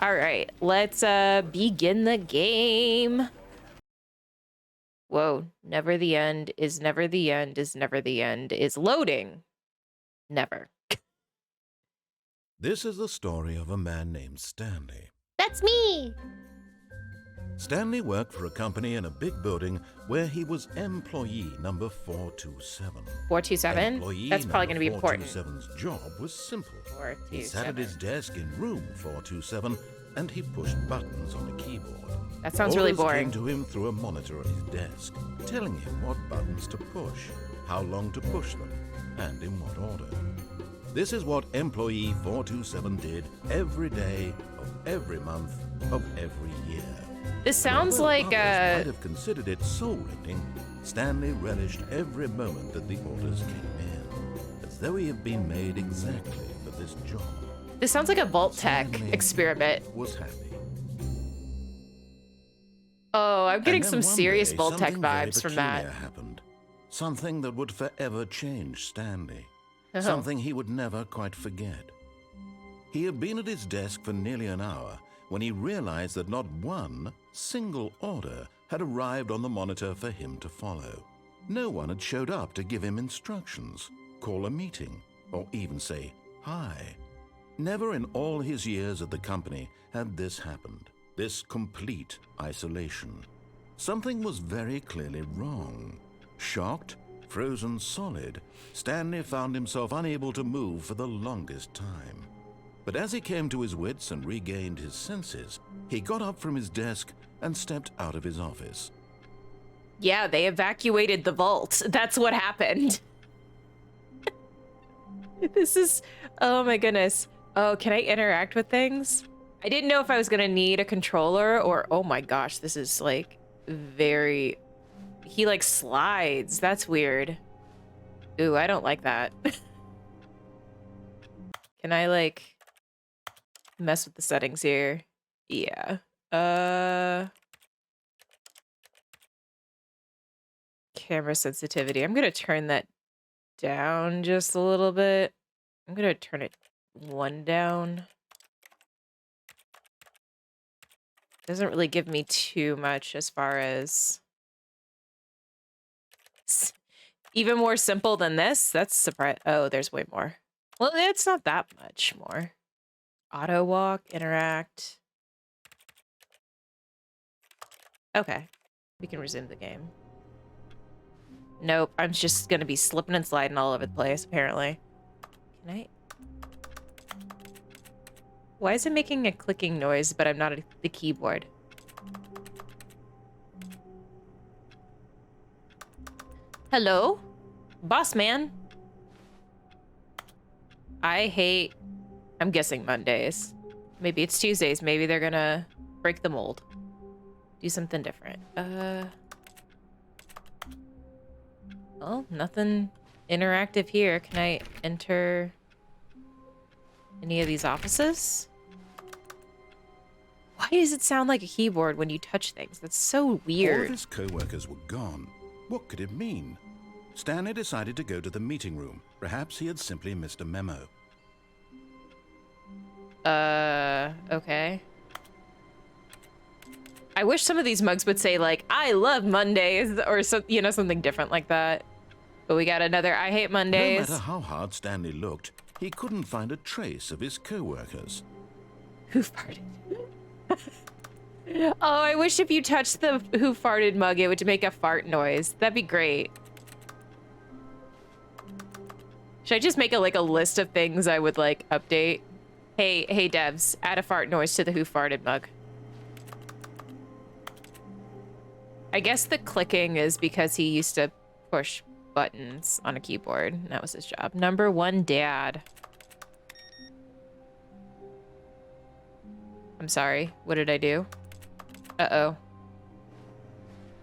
All right, let's begin the game. Whoa, never the end is never the end is never the end is loading. Never. This is the story of a man named Stanley. That's me. Stanley worked for a company in a big building where he was employee number 427. 427? Employee That's probably going to be important. 427's job was simple. 427. He sat at his desk in room 427 and he pushed buttons on a keyboard. That sounds really Orders boring. came to him through a monitor on his desk, telling him what buttons to push, how long to push them, and in what order. This is what employee 427 did every day of every month of every year. This sounds Although like others might have considered it soul-rending, Stanley relished every moment that the orders came in, as though he had been made exactly for this job. this sounds like a Vault Tech Stanley experiment. was happy. Oh, I'm getting And then some one serious day, Vault Tech something very vibes from peculiar that. happened. Something that would forever change Stanley. Oh. Something he would never quite forget. He had been at his desk for nearly an hour when he realized that not one single order had arrived on the monitor for him to follow. No one had showed up to give him instructions, call a meeting, or even say hi. Never in all his years at the company had this happened. This complete isolation. Something was very clearly wrong. Shocked, frozen solid, Stanley found himself unable to move for the longest time. But as he came to his wits and regained his senses, he got up from his desk and stepped out of his office. Yeah, they evacuated the vault. That's what happened. This is... Oh my goodness. Oh, can I interact with things? I didn't know if I was gonna need a controller or... Oh my gosh, this is like very... He like slides. That's weird. Ooh, I don't like that. Can I like mess with the settings here? Yeah. Camera sensitivity. I'm gonna turn that down just a little bit. I'm gonna turn it one down. Doesn't really give me too much as far as... Even more simple than this? That's surprise. Oh, there's way more. Well, it's not that much more. Auto walk, interact. Okay, we can resume the game. Nope, I'm just gonna be slipping and sliding all over the place, apparently. Can I? Why is it making a clicking noise, but I'm not at the keyboard? Hello? Boss man? I'm guessing Mondays. Maybe it's Tuesdays. Maybe they're gonna break the mold. Do something different. Well, nothing interactive here. Can I enter any of these offices? Why does it sound like a keyboard when you touch things? That's so All of weird. his co-workers were gone. What could it mean? Stanley decided to go to the meeting room. Perhaps he had simply missed a memo. Okay. I wish some of these mugs would say, like, I love Mondays, or so, you know, something different like that. But we got another I hate Mondays. No matter how hard Stanley looked, he couldn't find a trace of his co-workers. Who farted? Oh, I wish if you touched the who farted mug, it would make a fart noise. That'd be great. Should I just make a list of things I would like update? Hey devs, add a fart noise to the who farted mug. I guess the clicking is because he used to push buttons on a keyboard. And that was his job. Number 1, dad. I'm sorry. What did I do? Uh-oh.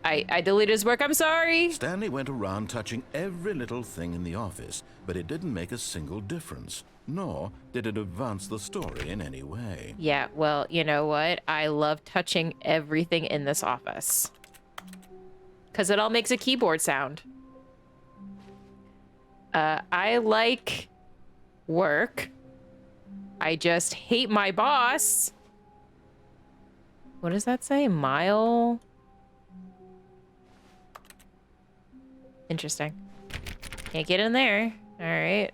I deleted his work. I'm sorry. Stanley went around touching every little thing in the office, but it didn't make a single difference, nor did it advance the story in any way. Yeah, well, you know what? I love touching everything in this office. Because it all makes a keyboard sound. I like work. I just hate my boss. What does that say? Mile? Interesting. Can't get in there. All right.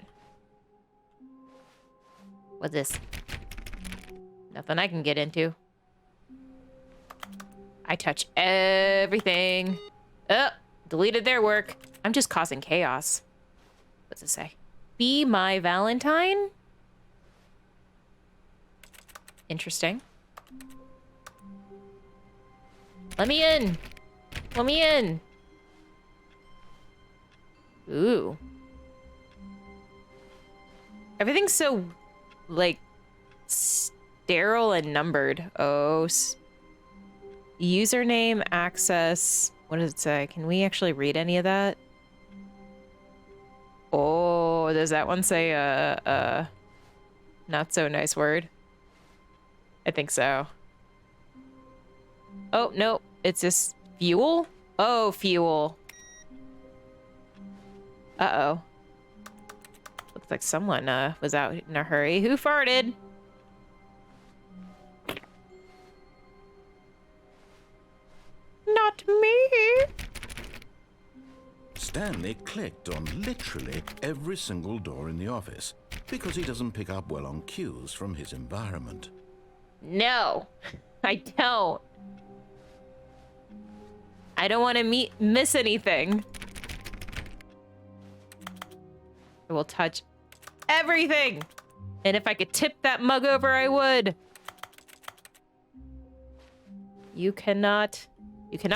What's this? Nothing I can get into. I touch everything. Oh, deleted their work. I'm just causing chaos. What's it say? Be my Valentine? Interesting. Let me in. Let me in. Ooh. Everything's so, like, sterile and numbered. Oh. Username, access. What does it say? Can we actually read any of that? Oh, does that one say not so nice word? I think so. Oh, no. It's just fuel? Oh, fuel. Uh-oh. Looks like someone was out in a hurry. Who farted? Not me. Stanley clicked on literally every single door in the office because he doesn't pick up well on cues from his environment. No, I don't. I don't want to miss anything. I will touch everything. And if I could tip that mug over, I would. You cannot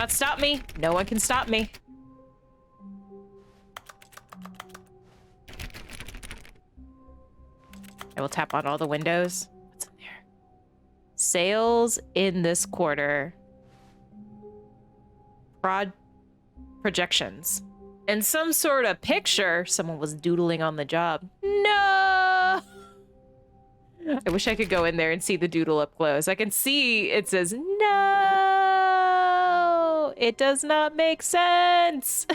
stop me. No one can stop me. I will tap on all the windows. What's in there? Sales in this quarter. Projections. And some sort of picture. Someone was doodling on the job. No! I wish I could go in there and see the doodle up close. I can see it says, no! It does not make sense.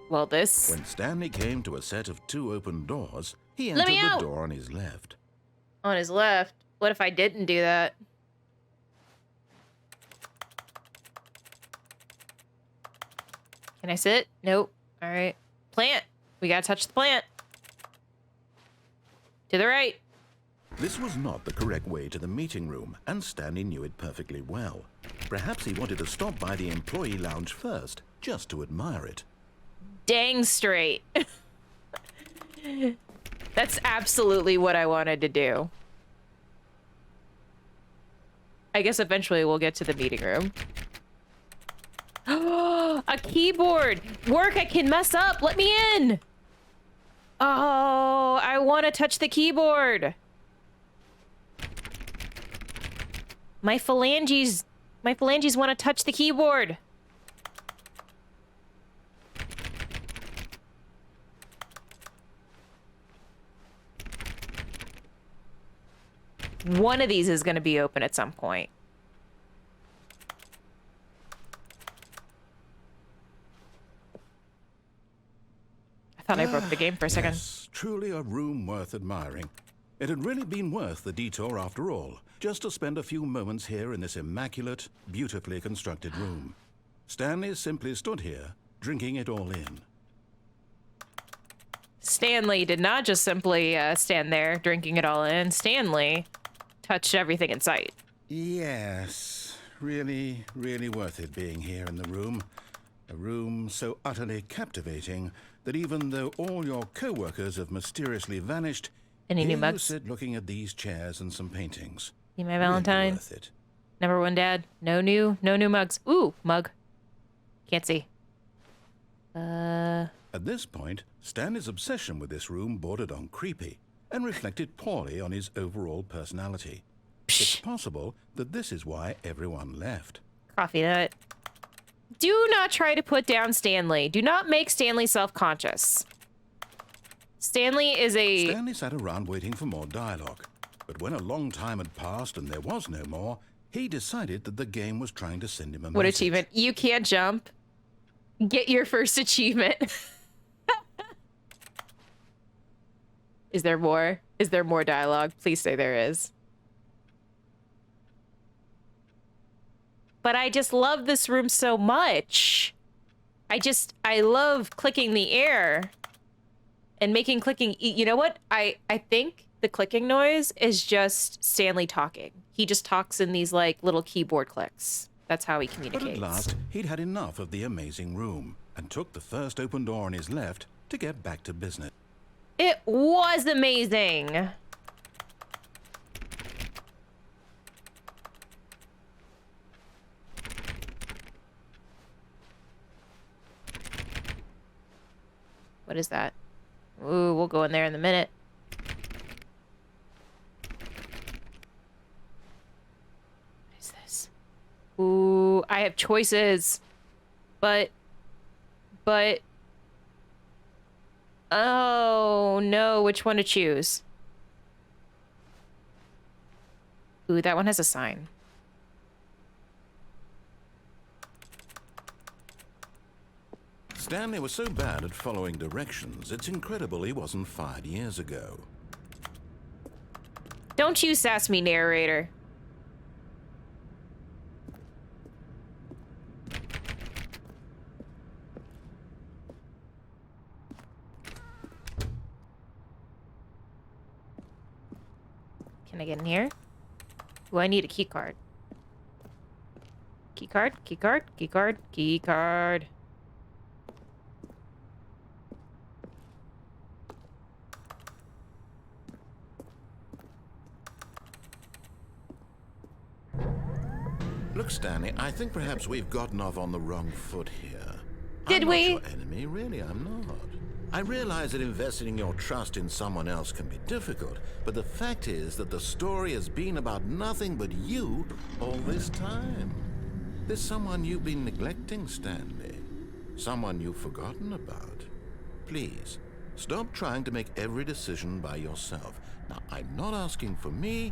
Well, this... When Stanley came to a set of 2 open doors, he entered the door on his left. On his left? What if I didn't do that? Can I sit? Nope. All right. Plant. We gotta touch the plant. To the right. This was not the correct way to the meeting room, and Stanley knew it perfectly well. Perhaps he wanted to stop by the employee lounge first, just to admire it. Dang straight. That's absolutely what I wanted to do. I guess eventually we'll get to the meeting room. A keyboard! Work, I can mess up! Let me in! Oh, I want to touch the keyboard. My phalanges want to touch the keyboard. One of these is going to be open at some point. I thought I broke the game for a second. Yes, truly a room worth admiring. It had really been worth the detour after all, just to spend a few moments here in this immaculate, beautifully constructed room. Stanley simply stood here, drinking it all in. Stanley did not just simply stand there, drinking it all in. Stanley touched everything in sight. Yes, really, really worth it being here in the room. A room so utterly captivating that even though all your co-workers have mysteriously vanished, Any new here you mugs? sit looking at these chairs and some paintings. Be my Valentine. Really worth it. Number one, Dad. No new mugs. Ooh, mug. Can't see. At this point, Stanley's obsession with this room bordered on creepy and reflected poorly on his overall personality. It's possible that this is why everyone left. Coffee nut. Do not try to put down Stanley. Do not make Stanley self-conscious. Stanley sat around waiting for more dialogue. But when a long time had passed and there was no more, he decided that the game was trying to send him a What message. achievement? You can't jump. Get your first achievement. Is there more? Is there more dialogue? Please say there is. but I just love this room so much. I love clicking the air and making clicking. You know what? I think the clicking noise is just Stanley talking. He just talks in these like little keyboard clicks. That's how he communicates. But at last, he'd had enough of the amazing room and took the first open door on his left to get back to business. It was amazing. What is that? Ooh, we'll go in there in a minute. What is this? Ooh, I have choices. But... Oh, no, which one to choose? Ooh, that one has a sign. Stanley was so bad at following directions, it's incredible he wasn't fired years ago. Don't you sass me, narrator. Can I get in here? Ooh, I need a key card. Key card, key card, key card, key card. Look, Stanley, I think perhaps we've gotten off on the wrong foot here. Did we? I'm not your enemy, really, I'm not. I realize that investing your trust in someone else can be difficult, but the fact is that the story has been about nothing but you all this time. There's someone you've been neglecting, Stanley. Someone you've forgotten about. Please, stop trying to make every decision by yourself. Now, I'm not asking for me,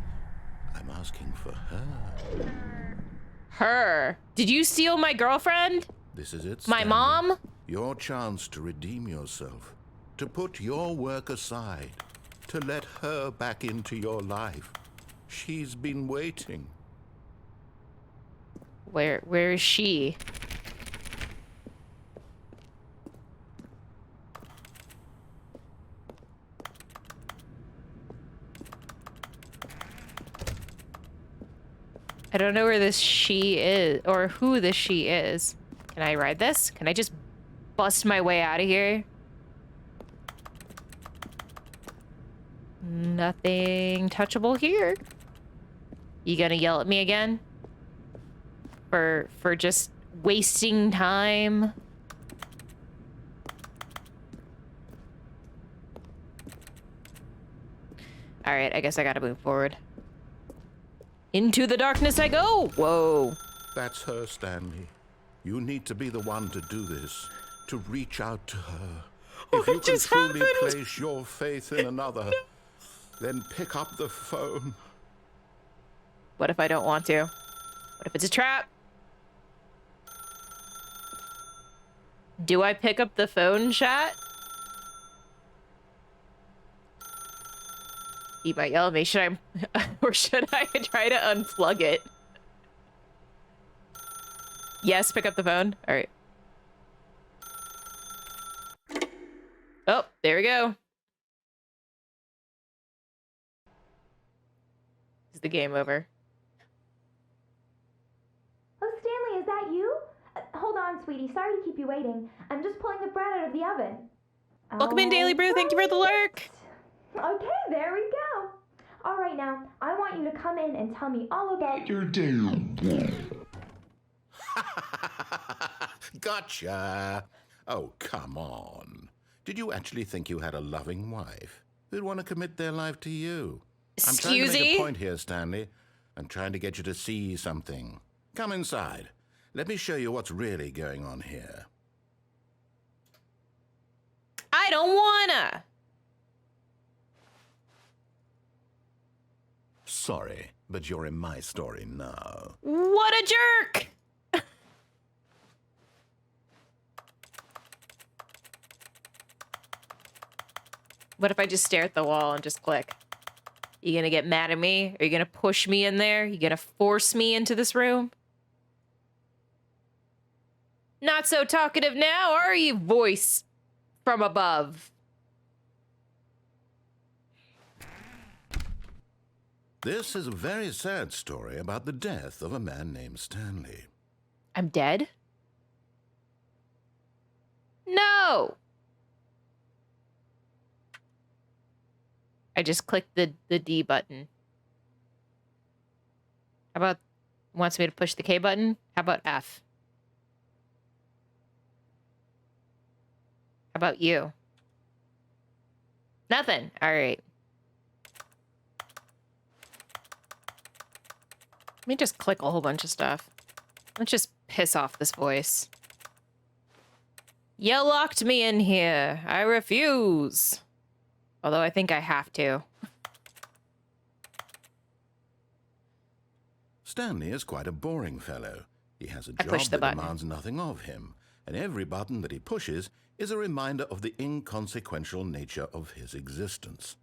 I'm asking for her. Her. Did you steal my girlfriend? This is it, My Stanley. mom? Your chance to redeem yourself, to put your work aside, to let her back into your life. She's been waiting. Where is she? I don't know where this she is, or who this she is. Can I ride this? Can I just bust my way out of here? Nothing touchable here. You gonna yell at me again? For just wasting time? All right, I guess I gotta move forward. Into the darkness I go! Whoa. That's her, Stanley. You need to be the one to do this, to reach out to her. If you can truly place your faith in another, then pick up the phone. What if I don't want to? What if it's a trap? Do I pick up the phone, chat? He might yell at me. Should I, or should I try to unplug it? Yes, pick up the phone. All right. Oh, there we go. Is the game over? Oh, Stanley, is that you? Hold on, sweetie. Sorry to keep you waiting. I'm just pulling the bread out of the oven. Welcome in, Daily Brew. Thank you for the lurk. Okay, there we go. All right, now, I want you to come in and tell me all about your day. Gotcha. Oh, come on. Did you actually think you had a loving wife who'd want to commit their life to you? I'm trying to make a point here, Stanley. I'm trying to get you to see something. Come inside. Let me show you what's really going on here. I don't wanna. Sorry, but you're in my story now. What a jerk! What if I just stare at the wall and just click? You gonna get mad at me? Are you gonna push me in there? You gonna force me into this room? Not so talkative now, are you, voice from above? This is a very sad story about the death of a man named Stanley. I'm dead? No! I just clicked the D button. How about, wants me to push the K button? How about F? How about you? Nothing. All right. Let me just click a whole bunch of stuff. Let's just piss off this voice. You locked me in here. I refuse. Although I think I have to. Stanley is quite a boring fellow. He has a I job pushed the that button. demands nothing of him, and every button that he pushes is a reminder of the inconsequential nature of his existence.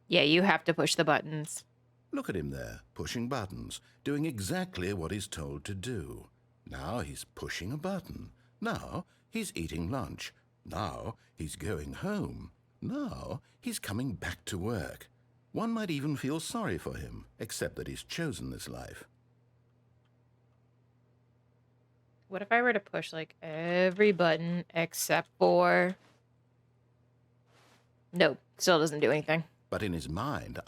Yeah, you have to push the buttons. Look at him there, pushing buttons, doing exactly what he's told to do. Now he's pushing a button. Now he's eating lunch. Now he's going home. Now he's coming back to work. One might even feel sorry for him, except that he's chosen this life. What if I were to push, like, every button except for... Nope, still doesn't do anything. But in his mind,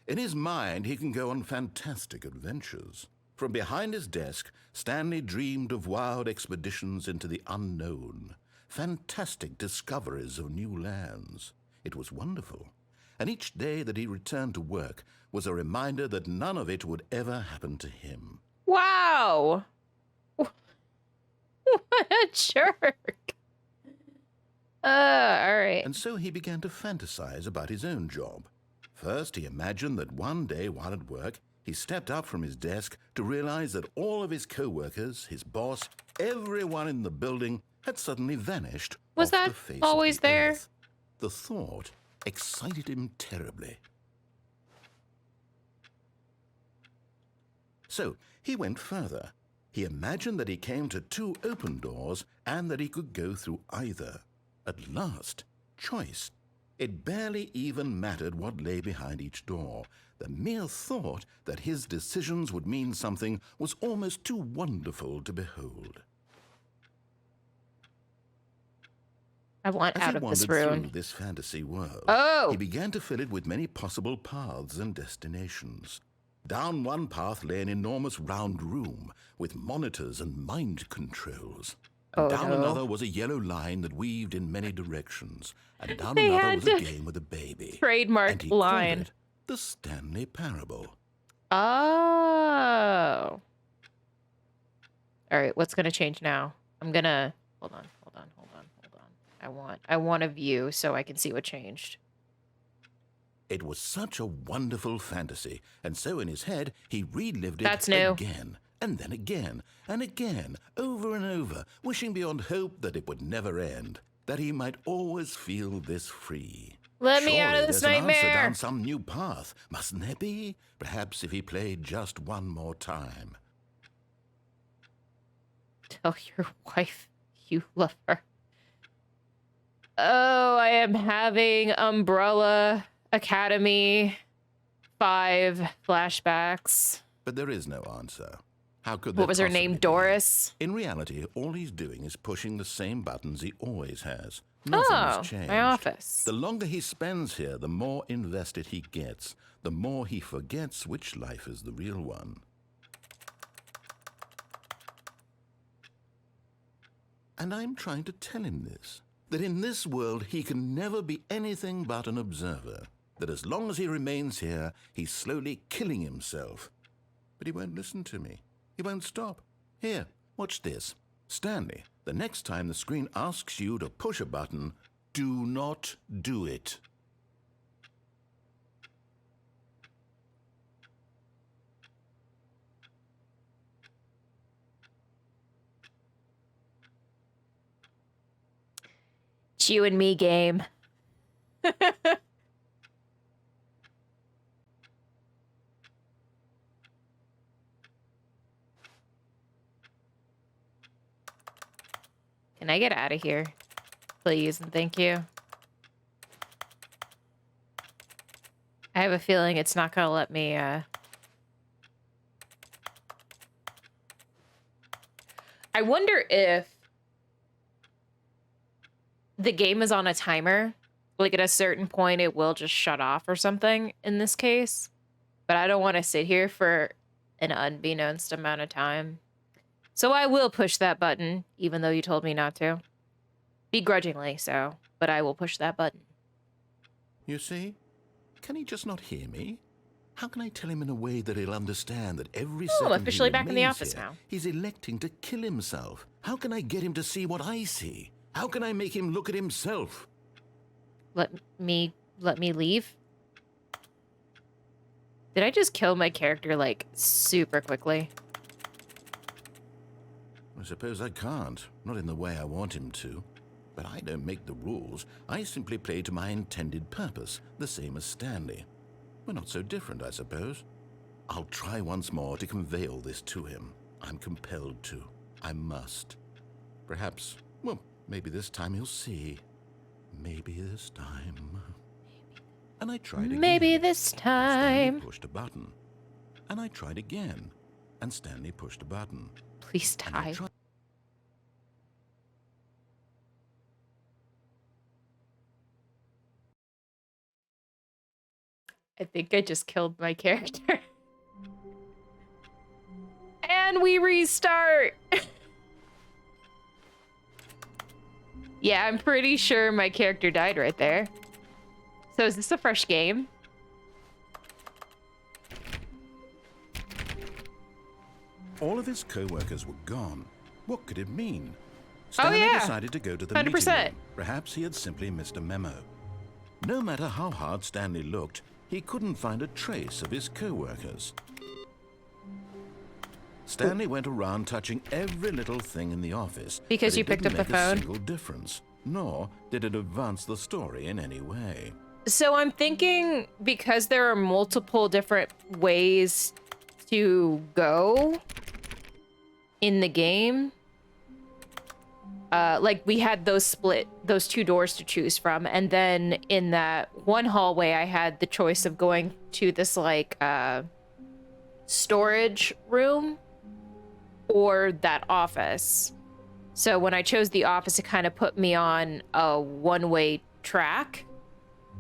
in his mind he can go on fantastic adventures. From behind his desk, Stanley dreamed of wild expeditions into the unknown, fantastic discoveries of new lands. It was wonderful. And each day that he returned to work was a reminder that none of it would ever happen to him. Wow! What a jerk! Alright. And so he began to fantasize about his own job. First, he imagined that one day while at work, he stepped up from his desk to realize that all of his co-workers, his boss, everyone in the building had suddenly vanished Was off that the face always of the there? earth. The thought excited him terribly. So he went further. He imagined that he came to two open doors and that he could go through either. At last, choice. It barely even mattered what lay behind each door. The mere thought that his decisions would mean something was almost too wonderful to behold. I want As out he of this wandered room. through this fantasy world, Oh! he began to fill it with many possible paths and destinations. Down one path lay an enormous round room with monitors and mind controls. And Oh, down no. another was a yellow line that weaved in many directions. And down They another had was a to game with a baby. trademark And he line. called it the Stanley Parable. Oh. Alright, what's gonna change now? I'm gonna... Hold on. I want a view so I can see what changed. It was such a wonderful fantasy, and so in his head he relived it That's new. again, and then again, and again, over and over, wishing beyond hope that it would never end, that he might always feel this free. Let me out of Surely this there's an answer nightmare! down some new path, mustn't there be? Perhaps if he played just one more time. Tell your wife you love her. Oh, I am having Umbrella Academy 5 flashbacks. But there is no answer. How could What there was her possibly name? be? Doris? In reality, all he's doing is pushing the same buttons he always has. Nothing has Oh, changed. my office. The longer he spends here, the more invested he gets, the more he forgets which life is the real one. And I'm trying to tell him this, that in this world he can never be anything but an observer, that as long as he remains here, he's slowly killing himself. But he won't listen to me. He won't stop. Here, watch this. Stanley, the next time the screen asks you to push a button, do not do it. It's you and me game. I get out of here? Please and thank you. I have a feeling it's not gonna let me, I wonder if the game is on a timer. Like, at a certain point, it will just shut off or something in this case. But I don't want to sit here for an unbeknownst amount of time. So I will push that button, even though you told me not to. Begrudgingly so, but I will push that button. You see? Can he just not hear me? How can I tell him in a way that he'll understand that every second I'm officially he back in the remains office here, now. he's electing to kill himself? How can I get him to see what I see? How can I make him look at himself? Let me leave? Did I just kill my character, like, super quickly? I suppose I can't. Not in the way I want him to. But I don't make the rules. I simply play to my intended purpose, the same as Stanley. We're not so different, I suppose. I'll try once more to convey all this to him. I'm compelled to. I must. Perhaps, well, maybe this time he'll see. Maybe this time. And I tried again. Maybe this time. Stanley pushed a button. And I tried again. And Stanley pushed a button. Please And I die. tried. I think I just killed my character. And we restart. Yeah, I'm pretty sure my character died right there. So is this a fresh game? All of his co-workers were gone. What could it mean? Oh, Stanley yeah. decided to go to the 100%. meeting room. Perhaps he had simply missed a memo. No matter how hard Stanley looked, he couldn't find a trace of his co-workers. Stanley went around touching every little thing in the office. Because but you it picked up didn't the make a phone? single difference, nor did it advance the story in any way. So I'm thinking because there are multiple different ways to go in the game, like we had those two doors to choose from, and then in that one hallway I had the choice of going to this like storage room or that office. So when I chose the office, it kind of put me on a one-way track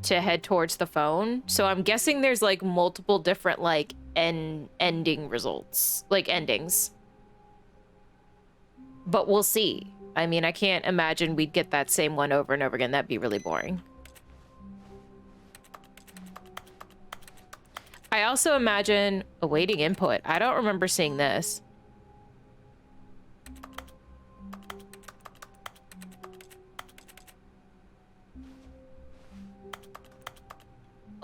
to head towards the phone. So I'm guessing there's like multiple different like ending results, like endings. But we'll see. I mean, I can't imagine we'd get that same one over and over again. That'd be really boring. I also imagine awaiting input. I don't remember seeing this.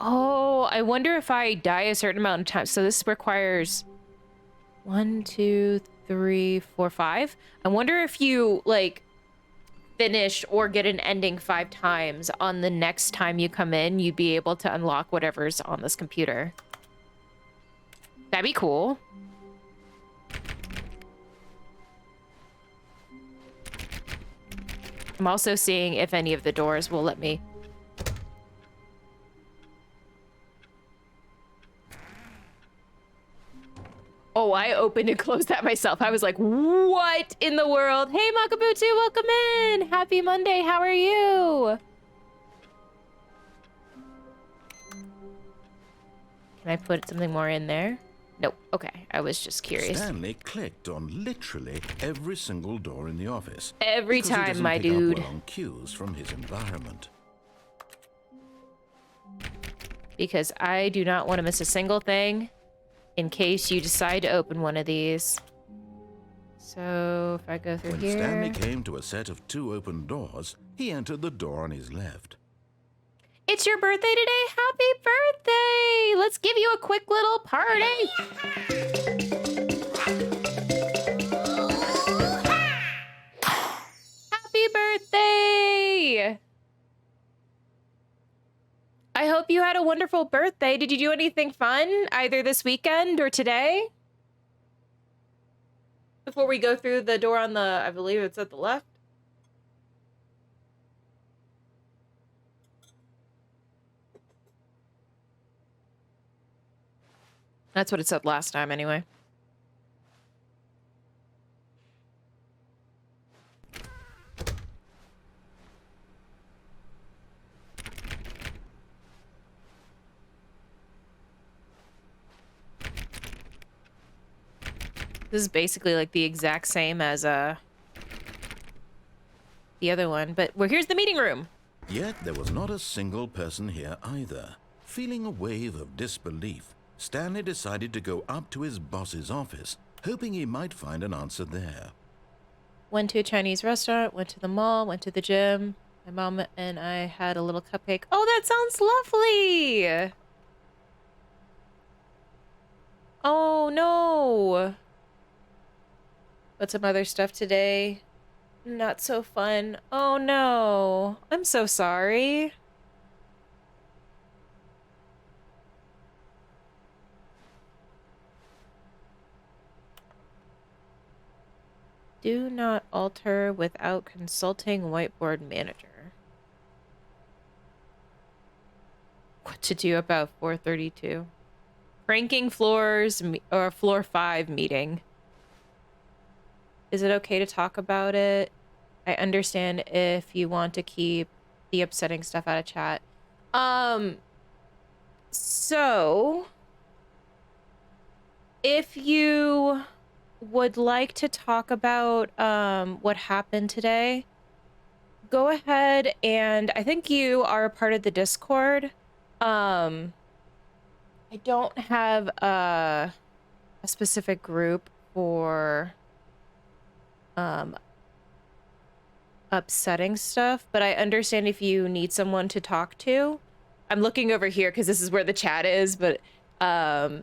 Oh, I wonder if I die a certain amount of times. So this requires 1, 2, 3, 4, 5. I wonder if you like finish or get an ending 5 times on the next time you come in, you'd be able to unlock whatever's on this computer. That'd be cool. I'm also seeing if any of the doors will let me. Oh, I opened and closed that myself. I was like, what in the world? Hey, Makabutu, welcome in. Happy Monday. How are you? Can I put something more in there? Nope. Okay. I was just curious. Stanley clicked on literally every single door in the office. Every because he time, doesn't my pick up dude. well on cues from his environment. Because I do not want to miss a single thing in case you decide to open one of these. So if I go through When here. Stanley came to a set of 2 open doors, he entered the door on his left. It's your birthday today? Happy birthday! Let's give you a quick little party. Happy birthday! I hope you had a wonderful birthday. Did you do anything fun either this weekend or today? Before we go through the door on the, I believe it's at the left. That's what it said last time, anyway. This is basically like the exact same as the other one, but here's the meeting room. Yet there was not a single person here either. Feeling a wave of disbelief, Stanley decided to go up to his boss's office, hoping he might find an answer there. Went to a Chinese restaurant, went to the mall, went to the gym. My mom and I had a little cupcake. Oh, that sounds lovely! Oh, no! But some other stuff today. Not so fun. Oh, no. I'm so sorry. Do not alter without consulting whiteboard manager. What to do about 432? Ranking floors or floor 5 meeting. Is it okay to talk about it? I understand if you want to keep the upsetting stuff out of chat. So if you would like to talk about what happened today, go ahead, and I think you are a part of the Discord. I don't have a specific group for upsetting stuff, but I understand if you need someone to talk to. I'm looking over here because this is where the chat is, but I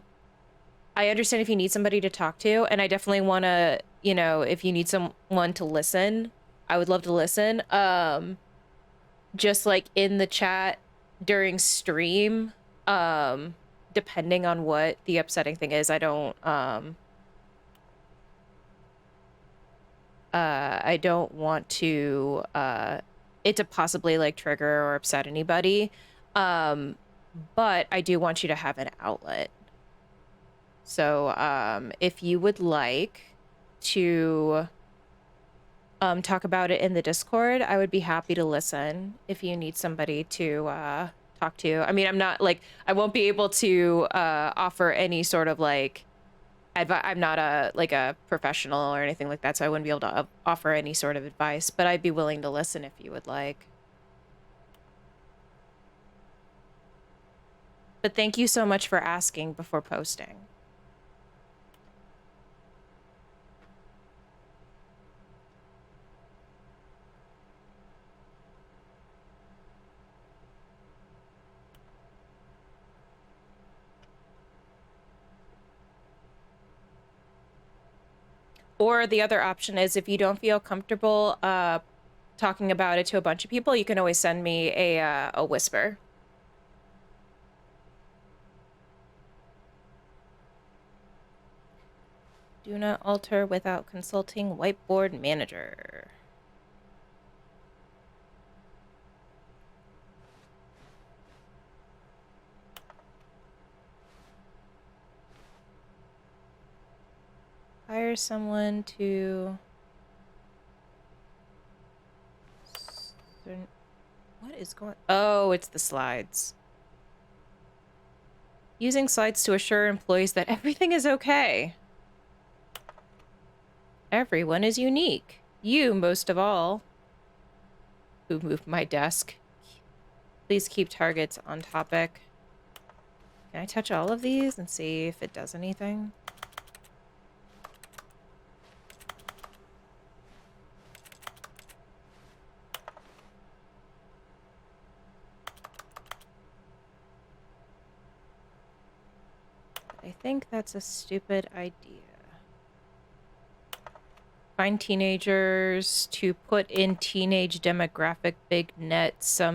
understand if you need somebody to talk to, and I definitely want to, you know, if you need someone to listen, I would love to listen. Just like in the chat during stream, depending on what the upsetting thing is, I don't want to it to possibly like trigger or upset anybody, but I do want you to have an outlet. So if you would like to talk about it in the Discord, I would be happy to listen if you need somebody to talk to. I mean, I'm not like, I won't be able to offer any sort of like I'm not a professional or anything like that, so I wouldn't be able to offer any sort of advice, but I'd be willing to listen if you would like. But thank you so much for asking before posting. Or the other option is if you don't feel comfortable talking about it to a bunch of people, you can always send me a whisper. Do not alter without consulting whiteboard manager. Hire someone to... What is going... Oh, it's the slides. Using slides to assure employees that everything is okay. Everyone is unique. You, most of all. Who moved my desk? Please keep targets on topic. Can I touch all of these and see if it does anything? I think that's a stupid idea. Find teenagers to put in teenage demographic big net some